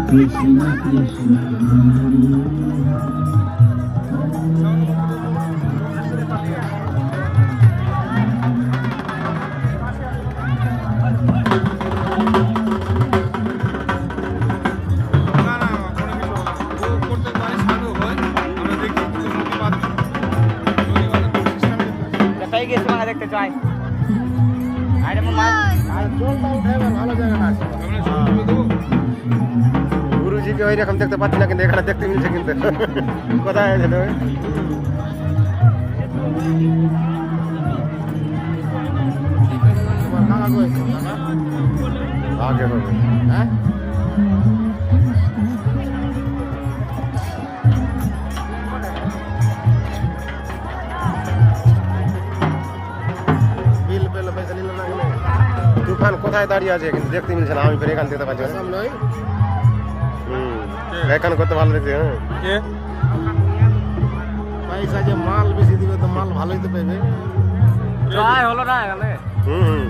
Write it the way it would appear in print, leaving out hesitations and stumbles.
Krishna Krishna দেখতে চাই गुरुजी के वही रकम देखते पाती ना कि देखना देखते मिलছে কিন্তু কোথায় আছে তুমি आगे हो हैं बिल पे पैसा নিল না কেন তুফান কোথায় দাঁড়িয়ে আছে কিন্তু দেখতে মিলছে না আমি ফের এখান থেকে পাচ্ছি সামনে এখান করতে ভালো দেখছি হ্যাঁ কে পয়সা যে মাল বেশি দিবে তো মাল ভালোই তো পাবে জয় হলো না এখানে হুম